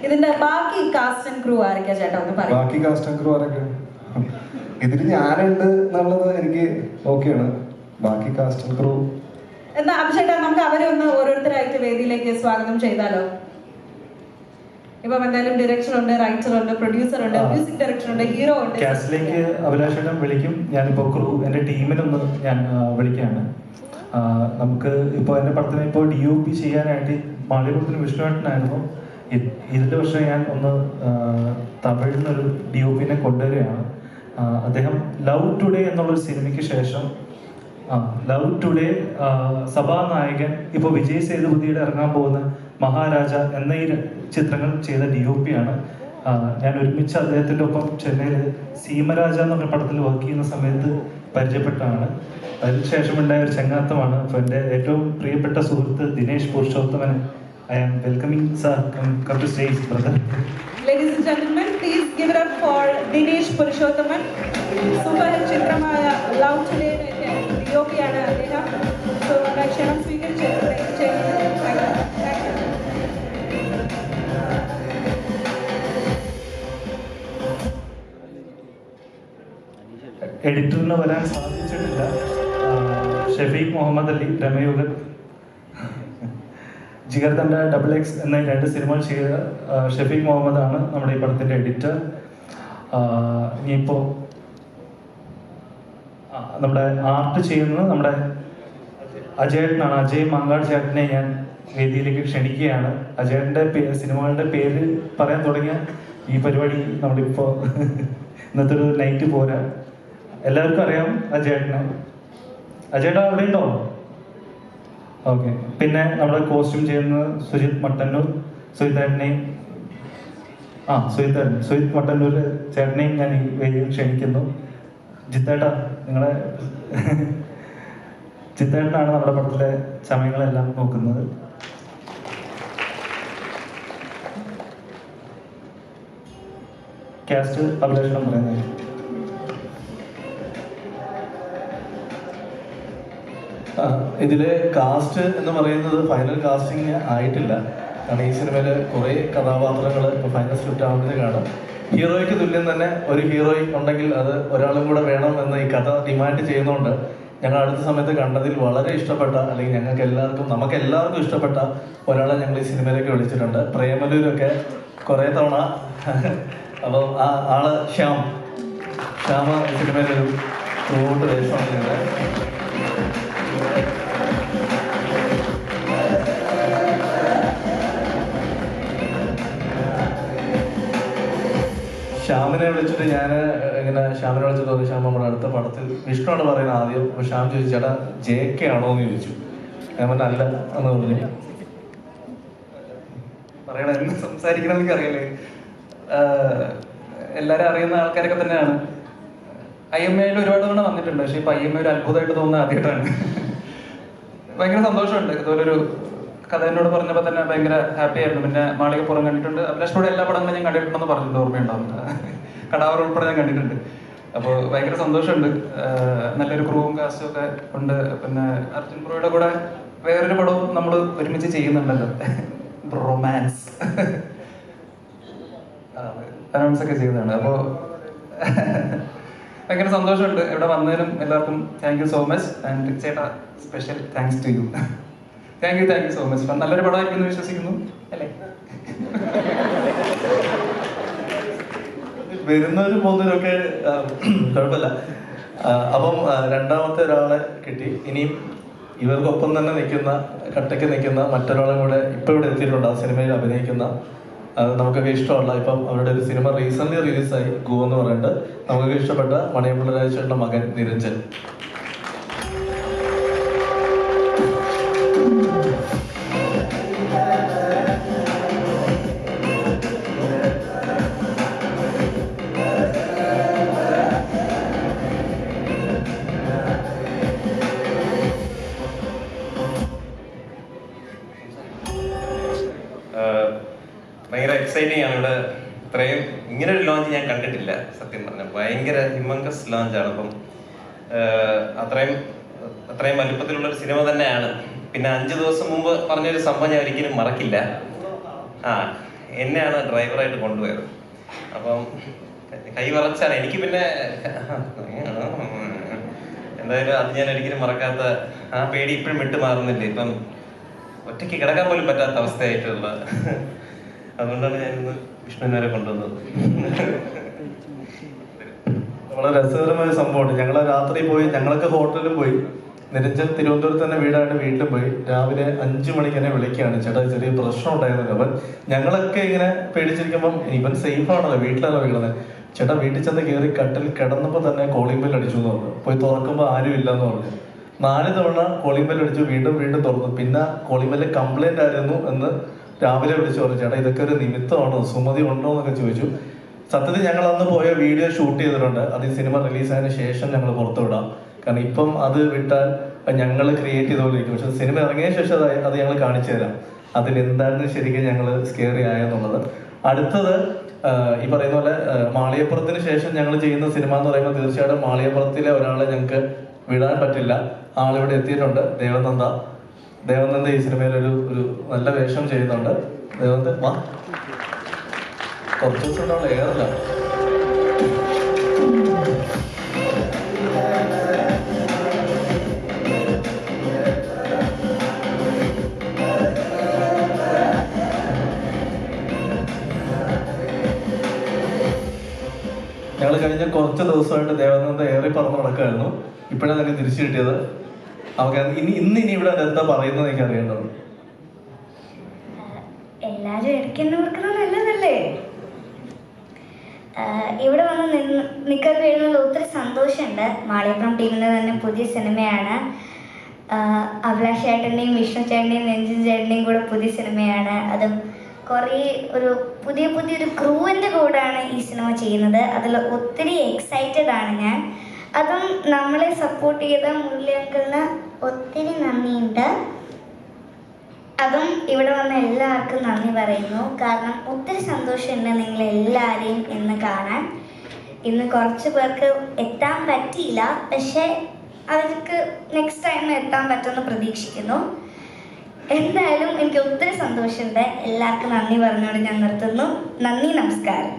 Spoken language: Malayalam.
ഇതിന്റെ ബാക്കി കാസ്റ്റ് ആൻഡ് ക്രൂ ആരൊക്കെയാ ചേട്ടാ ഒന്ന് പറയും? ബാക്കി കാസ്റ്റ് ആൻഡ് ക്രൂ ആരൊക്കെ? ഇതിൽ ഞാനുണ്ട് എന്നുള്ളത് എനിക്ക് ഓക്കെയാണ്. ബാക്കി കാസ്റ്റ് ആൻഡ് ക്രൂ എന്നാ അഭിഷേട്ടാ നമുക്ക് അവരെ ഒന്ന് ഓരോരുത്തരായിട്ട് വേദിയിലേക്ക് സ്വാഗതം ചെയ്താലോ? ഇപ്പം എന്തായാലും ഡയറക്ടർ ഉണ്ട്, റൈറ്റർ ഉണ്ട്, പ്രൊഡ്യൂസർ ഉണ്ട്, മ്യൂസിക് ഡയറക്ടർ ഉണ്ട്, ഹീറോ ഉണ്ട്. കാസ്റ്റിലേക്ക് അഭിലാഷേട്ടൻ വിളിക്കും. ഞാനിപ്പോൾ ക്രൂ എൻ്റെ ടീമിനൊന്ന് ഞാൻ വിളിക്കുകയാണ്. നമുക്ക് ഇപ്പോൾ എൻ്റെ പടത്തിന് ഇപ്പോൾ DOP ചെയ്യാനായിട്ട് മാളികപ്പുറത്തിന് വിഷ്ണുവേട്ടനായിരുന്നു. ഇതിൻ്റെ വർഷം ഞാൻ ഒന്ന് തമിഴിൽ നിന്നൊരു DOPനെ കൊണ്ടുവരികയാണ്. അദ്ദേഹം ലവ് ടുഡേ എന്നുള്ളൊരു സിനിമയ്ക്ക് ശേഷം ലവ് ടുഡേ സഭാനായകൻ ഇപ്പോൾ വിജയ് സേതുപതിയുടെ ഇറങ്ങാൻ പോകുന്ന മഹാരാജ എന്ന ഈ ചിത്രങ്ങൾ ചെയ്ത DOP ആണ്. ഞാൻ ഒരുമിച്ച് അദ്ദേഹത്തിൻ്റെ ഒപ്പം ചെന്നൈയിൽ സീമരാജ എന്നുള്ള പടത്തിൽ വർക്ക് ചെയ്യുന്ന സമയത്ത് പരിചയപ്പെട്ടാണ്. അതിനുശേഷം ഉണ്ടായ ഒരു ചങ്ങാത്തമാണ്. അപ്പോൾ എൻ്റെ ഏറ്റവും പ്രിയപ്പെട്ട സുഹൃത്ത് Dinesh Purushothaman. I am welcoming sir, come to stage, brother. Ladies and gentlemen, please give it up for Dinesh Purushothaman. Super hit ചിത്രമായ ലവ് ടുഡേ DOP ആണ് അദ്ദേഹം. സോ ക്ഷണം സ്വീകരിച്ചു. എഡിറ്ററിന് വരാൻ സാധിച്ചിട്ടില്ല. ഷഫീഖ് മുഹമ്മദ് അലി, രമയുഗൻ, ജിഗർദണ്ഡ, XX എന്ന 2 സിനിമകൾ ചെയ്ത ഷഫീഖ് മുഹമ്മദ് ആണ് നമ്മുടെ ഈ പടത്തിൻ്റെ എഡിറ്റർ. ഇനിയിപ്പോൾ നമ്മുടെ ആർട്ട് ചെയ്യുന്നത് നമ്മുടെ അജയേട്ടനാണ്. അജയ് മാങ്കാട് ചേട്ടനെ ഞാൻ വേദിയിലേക്ക് ക്ഷണിക്കുകയാണ്. അജയേട്ടൻ്റെ സിനിമകളുടെ പേര് പറയാൻ തുടങ്ങിയ ഈ പരിപാടി നമ്മളിപ്പോൾ ഇന്നത്തെ ഒരു നൈറ്റ് പോരാ. എല്ലാവർക്കും അറിയാം അജയേട്ടനെ. അജയേട്ടൻ അവിടെ ഉണ്ടോ? ഓക്കെ. പിന്നെ നമ്മുടെ കോസ്റ്റ്യൂം ചെയ്യുന്നത് സുജിത് മട്ടന്നൂർ. സുജിത്തേട്ടനെയും സുജിത് മട്ടന്നൂർ ചേട്ടനെയും ഞാൻ ഈ വേദിയിൽ ക്ഷണിക്കുന്നു. ജിത്തേട്ടാ, നിങ്ങളെ ജിത്തേട്ടനാണ് നമ്മുടെ പടത്തിലെ ചമയങ്ങളെല്ലാം നോക്കുന്നത്. കാസ്റ്റ് അഭിലാഷണം പറയുന്നത്. ഇതിലെ കാസ്റ്റ് എന്ന് പറയുന്നത് ഫൈനൽ കാസ്റ്റിംഗ് ആയിട്ടില്ല. കാരണം ഈ സിനിമയിൽ കുറേ കഥാപാത്രങ്ങൾ ഇപ്പോൾ ഫൈനൽ സ്ക്രിപ്റ്റ് ആവുമ്പോഴത്തേക്കാണ്. ഹീറോയ്ക്ക് തുല്യം തന്നെ ഒരു ഹീറോയി ഉണ്ടെങ്കിൽ അത് ഒരാളും കൂടെ വേണം എന്ന് ഈ കഥ ഡിമാൻഡ് ചെയ്യുന്നതുകൊണ്ട് ഞങ്ങൾ അടുത്ത സമയത്ത് കണ്ടതിൽ വളരെ ഇഷ്ടപ്പെട്ട, അല്ലെങ്കിൽ നമുക്ക് എല്ലാവർക്കും ഇഷ്ടപ്പെട്ട ഒരാളെ ഞങ്ങൾ ഈ സിനിമയിലേക്ക് വിളിച്ചിട്ടുണ്ട്. പ്രേമലൂരൊക്കെ കുറേ തവണ. അപ്പോൾ ആ ആള് ശ്യാമ ഈ സിനിമയിലൊരു ത്രൂട്ട് വേഷമാണ്. ശ്യാമിനെ വിളിച്ചിട്ട് ശ്യാമിനെ വിളിച്ചിട്ട് തോന്നി, ശ്യാം നമ്മുടെ അടുത്ത പടത്തിൽ വിഷ്ണുവാണ് പറയുന്നത് ആദ്യം. അപ്പോൾ ശ്യാം ചോദിച്ചു, ചേട്ടാ JK ആണോ എന്ന് ചോദിച്ചു. ഞാൻ പറഞ്ഞ അല്ല എന്ന് പറഞ്ഞു. പറയണ എന്ന് സംസാരിക്കണം എനിക്ക് അറിയില്ലേ. എല്ലാവരും അറിയുന്ന ആൾക്കാരൊക്കെ തന്നെയാണ്. IMAയിൽ ഒരുപാട് തവണ വന്നിട്ടുണ്ട്. പക്ഷെ ഇപ്പൊ IMA ഒരു അത്ഭുതമായിട്ട് തോന്നുന്ന ആദ്യമായിട്ടാണ്. ഭയങ്കര സന്തോഷമുണ്ട്. ഇതുപോലൊരു കഥ എന്നോട് പറഞ്ഞപ്പോൾ തന്നെ ഭയങ്കര ഹാപ്പി ആയിരുന്നു. പിന്നെ മാളികപ്പുറം കണ്ടിട്ടുണ്ട്. അഭിലാഷിനോട് എല്ലാ പടങ്ങളും ഞാൻ കണ്ടിട്ടുണ്ടെന്ന് പറഞ്ഞിട്ടുണ്ട്, ഓർമ്മയുണ്ടാവും. കടാവർ ഉൾപ്പെടെ ഞാൻ കണ്ടിട്ടുണ്ട്. അപ്പോൾ ഭയങ്കര സന്തോഷമുണ്ട്. നല്ലൊരു ക്രൂവും കാസ്റ്റും ഒക്കെ ഉണ്ട്. പിന്നെ അർജുൻ ബ്രോയുടെ കൂടെ വേറൊരു പടവും നമ്മൾ ഒരുമിച്ച് ചെയ്യുന്നുണ്ടല്ലോ, റൊമാൻസ് അനൗൺസ് ഒക്കെ ചെയ്തതാണ്. അപ്പോൾ ഭയങ്കര സന്തോഷമുണ്ട്. ഇവിടെ വന്നതിനും എല്ലാവർക്കും thank you so much. And ചേട്ടാ special thanks to you. Thank you so much. നല്ലൊരു പടമായിരിക്കും എന്ന് വിശ്വസിക്കുന്നു അല്ലേ? വരുന്നവരും പോകുന്നവരും ഒക്കെ കുഴപ്പമില്ല. അപ്പം രണ്ടാമത്തെ ഒരാളെ കിട്ടി. ഇനിയും ഇവർക്കൊപ്പം തന്നെ കട്ടയ്ക്ക് നിൽക്കുന്ന മറ്റൊരാളും കൂടെ ഇപ്പം ഇവിടെ എത്തിയിട്ടുണ്ട്. ആ സിനിമയിൽ അഭിനയിക്കുന്ന, നമുക്കൊക്കെ ഇഷ്ടമുള്ള, ഇപ്പം അവരുടെ ഒരു സിനിമ റീസെന്റ് റിലീസായി, ഗോ എന്ന് പറഞ്ഞിട്ട് നമുക്കൊക്കെ ഇഷ്ടപ്പെട്ട മണിയമ്പിള്ള രാജേഷേട്ടൻ്റെ മകൻ നിരഞ്ജൻ. ഭയങ്കര എക്സൈറ്റിംഗ് ആണ്. ഇവിടെ ഇത്രയും ഇങ്ങനെ ഒരു ലോഞ്ച് ഞാൻ കണ്ടിട്ടില്ല സത്യം പറഞ്ഞാൽ. ഭയങ്കര ഹിമങ്കസ് ലോഞ്ചാണ്. അപ്പം അത്രയും വലുപ്പത്തിലുള്ള ഒരു സിനിമ തന്നെയാണ്. പിന്നെ 5 ദിവസം മുമ്പ് പറഞ്ഞൊരു സംഭവം ഞാൻ ഒരിക്കലും മറക്കില്ല. എന്നെയാണ് ഡ്രൈവറായിട്ട് കൊണ്ടുപോയത്. അപ്പം കൈ വിറച്ചാണ് എനിക്ക്. പിന്നെ എന്തായാലും അത് ഞാൻ ഒരിക്കലും മറക്കാത്ത ആ പേടി ഇപ്പോഴും വിട്ടു മാറുന്നില്ല. ഇപ്പം ഒറ്റയ്ക്ക് കിടക്കാൻ പോലും പറ്റാത്ത അവസ്ഥയായിട്ടുള്ള. അതുകൊണ്ടാണ് ഞാനിന്ന് വിഷ്ണുവിനെ കൊണ്ടുവന്നത്. വളരെ രസകരമായ സംഭവമുണ്ട്. ഞങ്ങൾ രാത്രി പോയി, ഞങ്ങളൊക്കെ ഹോട്ടലിലും പോയി. നിരഞ്ജൻ തിരുവനന്തപുരത്ത് തന്നെ വീടായിട്ട് വീട്ടിലും പോയി. രാവിലെ 5 മണിക്ക് എന്നെ വിളിക്കുകയാണ്, ചേട്ടാ ചെറിയ പ്രശ്നം ഉണ്ടായിരുന്നില്ല. അപ്പം ഞങ്ങളൊക്കെ ഇങ്ങനെ പേടിച്ചിരിക്കുമ്പം ഇവൻ സേഫ് ആണല്ലോ, വീട്ടിലല്ലോ വീഴുന്നത്. ചേട്ടാ വീട്ടിൽ ചെന്ന് കയറി കട്ടിൽ കിടന്നപ്പോൾ തന്നെ കോളിംഗ് ബെൽ അടിച്ചു എന്ന് പറഞ്ഞു. പോയി തുറക്കുമ്പോൾ ആരും ഇല്ലെന്ന് പറഞ്ഞു. 4 തവണ കോളിംഗ് ബെൽ അടിച്ചു, വീണ്ടും തുറന്നു. പിന്നെ കോളിംഗ് ബെല്ല് കംപ്ലൈന്റ് ആയിരുന്നു എന്ന് രാവിലെ വിളിച്ചു പറഞ്ഞു. ചേട്ടാ ഇതൊക്കെ ഒരു നിമിത്തമാണോ, സുമതി ഉണ്ടോ എന്നൊക്കെ ചോദിച്ചു. സത്യത്തിൽ ഞങ്ങൾ അന്ന് പോയ വീഡിയോ ഷൂട്ട് ചെയ്തിട്ടുണ്ട്. അത് ഈ സിനിമ റിലീസായതിനു ശേഷം ഞങ്ങൾ പുറത്തു വിടാം. കാരണം ഇപ്പം അത് വിട്ടാൽ ഞങ്ങൾ ക്രിയേറ്റ് ചെയ്തുകൊണ്ടിരിക്കും. പക്ഷെ സിനിമ ഇറങ്ങിയ ശേഷം അത് ഞങ്ങൾ കാണിച്ചു തരാം അതിലെന്താണെന്ന് ശരിക്കും ഞങ്ങൾ സ്കെയറി ആയെന്നുള്ളത്. അടുത്തത് ഈ പറയുന്ന പോലെ മാളികപ്പുറത്തിന് ശേഷം ഞങ്ങൾ ചെയ്യുന്ന സിനിമ എന്ന് പറയുമ്പോൾ തീർച്ചയായിട്ടും മാളികപ്പുറത്തിലെ ഒരാളെ ഞങ്ങൾക്ക് വിടാൻ പറ്റില്ല. ആളിവിടെ എത്തിയിട്ടുണ്ട്, ദേവനന്ദ ഈ സിനിമയിൽ ഒരു നല്ല വേഷം ചെയ്യുന്നുണ്ട്. ദേവനന്ദ വാ, കുറച്ച് ദിവസം ഉണ്ടാവുള്ള ഏറല്ല. ഞങ്ങൾ കഴിഞ്ഞ കുറച്ച് ദിവസമായിട്ട് ദേവനന്ദ ഏറി പറന്ന് നടക്കായിരുന്നു. ഇപ്പോഴാണ് എനിക്ക് തിരിച്ചു കിട്ടിയത്. അവർക്ക് ഇന്ന് ഇവിടെ എന്താ പറയുന്നത് എനിക്ക് അറിയേണ്ടത്. എല്ലാരും ഇടയ്ക്കെന്ന് ഓർക്കുന്നത് നല്ലതല്ലേ. ഇവിടെ വന്ന് നിൽക്കാൻ കഴിയുന്നതിൽ ഒത്തിരി സന്തോഷമുണ്ട്. മാളികപ്പുറം ടീമിൻ്റെ തന്നെ പുതിയ സിനിമയാണ്. അഭിലാഷ് ചേട്ടൻ്റെയും വിഷ്ണു ചേട്ടൻ്റെയും രഞ്ജൻ ചേട്ടൻ്റെയും കൂടെ പുതിയ സിനിമയാണ്. അതും കുറേ പുതിയൊരു ക്രൂവിൻ്റെ കൂടെയാണ് ഈ സിനിമ ചെയ്യുന്നത്. അതിൽ ഒത്തിരി എക്സൈറ്റഡ് ആണ് ഞാൻ. അതും നമ്മളെ സപ്പോർട്ട് ചെയ്ത മുരളി അങ്കിളിന് ഒത്തിരി നന്ദിയുണ്ട്. അതും ഇവിടെ വന്ന എല്ലാവർക്കും നന്ദി പറയുന്നു. കാരണം ഒത്തിരി സന്തോഷമുണ്ട് നിങ്ങളെല്ലാവരെയും ഇന്ന് കാണാൻ. ഇന്ന് കുറച്ച് പേർക്ക് എത്താൻ പറ്റിയില്ല, പക്ഷേ അവർക്ക് നെക്സ്റ്റ് ടൈം എത്താൻ പറ്റുമെന്ന് പ്രതീക്ഷിക്കുന്നു. എന്തായാലും എനിക്ക് ഒത്തിരി സന്തോഷമുണ്ട്. എല്ലാവർക്കും നന്ദി പറഞ്ഞുകൊണ്ട് ഞാൻ നിർത്തുന്നു. നന്ദി, നമസ്കാരം.